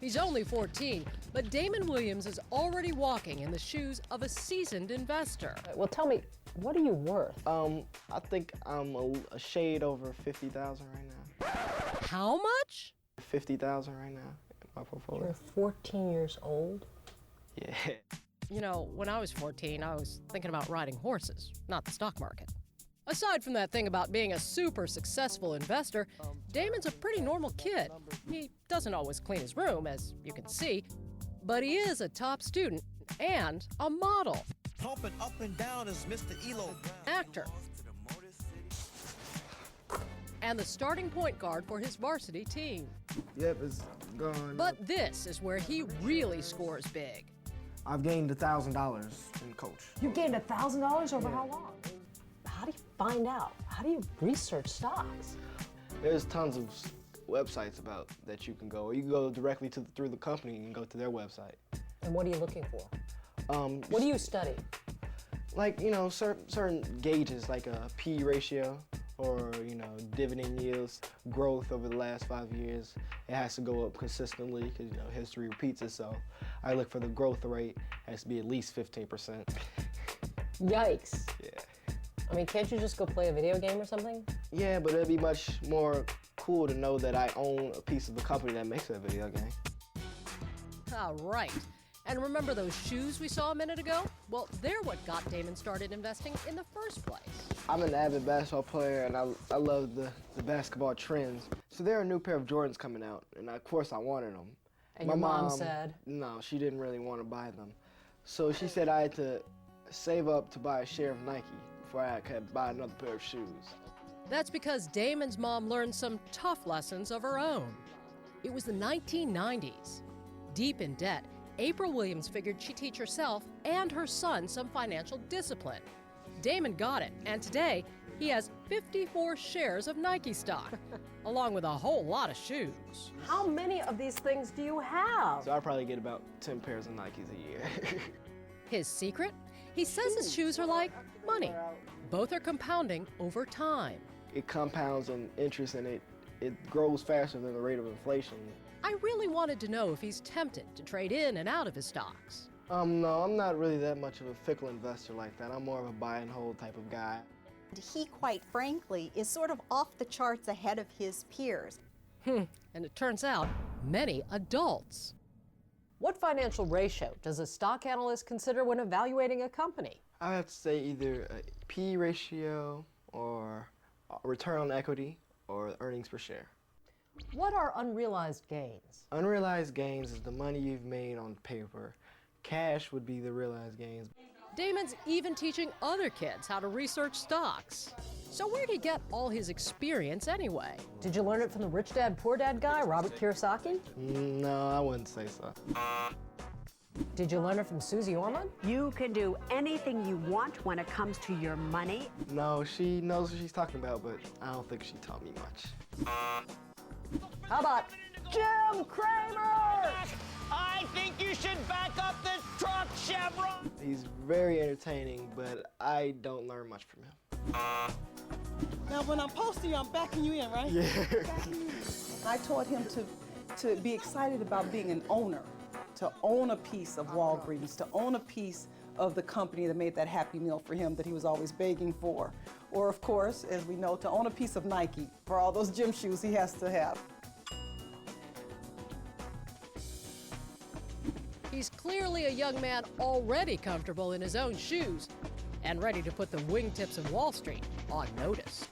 He's only 14, but Damon Williams is already walking in the shoes of a seasoned investor. Well, tell me, what are you worth? I think I'm a shade over 50,000 right now. How much? 50,000 right now in my portfolio. You're 14 years old? Yeah. You know, when I was 14, I was thinking about riding horses, not the stock market. Aside from that thing about being a super successful investor, Damon's a pretty normal kid. He doesn't always clean his room, as you can see, but he is a top student and a model. Pumping up and down is Mr. Elo. Actor. And the starting point guard for his varsity team. Yep, it's gone. But this is where he really scores big. I've gained $1,000 in coach. You gained $1,000 over how long? How do you find out? How do you research stocks? There's tons of websites about that you can go. Or you can go directly through the company and go to their website. And what are you looking for? What do you study? Like, you know, certain gauges, like a P ratio or, you know, dividend yields, growth over the last 5 years. It has to go up consistently because, you know, history repeats itself. I look for the growth rate has to be at least 15%. Yikes. Yeah. I mean, can't you just go play a video game or something? Yeah, but it'd be much more cool to know that I own a piece of the company that makes that video game. Ah, right. And remember those shoes we saw a minute ago? Well, they're what got Damon started investing in the first place. I'm an avid basketball player, and I love the basketball trends. So there are a new pair of Jordans coming out, and of course I wanted them. And your mom said? No, she didn't really want to buy them. So she said I had to save up to buy a share of Nike before I could buy another pair of shoes. That's because Damon's mom learned some tough lessons of her own. It was the 1990s. Deep in debt, April Williams figured she'd teach herself and her son some financial discipline. Damon got it, and today he has 54 shares of Nike stock, along with a whole lot of shoes. How many of these things do you have? So I probably get about 10 pairs of Nikes a year. His secret? He says his shoes are like money. Both are compounding over time. It compounds in interest, and it grows faster than the rate of inflation. I really wanted to know if he's tempted to trade in and out of his stocks. No, I'm not really that much of a fickle investor like that. I'm more of a buy and hold type of guy. He, quite frankly, is sort of off the charts ahead of his peers. And it turns out, many adults. What financial ratio does a stock analyst consider when evaluating a company? I have to say either a P ratio or return on equity or earnings per share. What are unrealized gains? Unrealized gains is the money you've made on paper. Cash would be the realized gains. Damon's even teaching other kids how to research stocks. So where'd he get all his experience anyway? Did you learn it from the Rich Dad, Poor Dad guy, Robert Kiyosaki? No, I wouldn't say so. Did you learn it from Susie Orman? You can do anything you want when it comes to your money. No, she knows what she's talking about, but I don't think she taught me much. How about Jim Cramer? I think you should back up this truck, Chevron. He's very entertaining, but I don't learn much from him. Now, when I'm posting you, I'm backing you in, right? Yeah. I taught him to be excited about being an owner, to own a piece of Walgreens, to own a piece of the company that made that Happy Meal for him that he was always begging for. Or, of course, as we know, to own a piece of Nike for all those gym shoes he has to have. He's clearly a young man already comfortable in his own shoes and ready to put the wingtips of Wall Street on notice.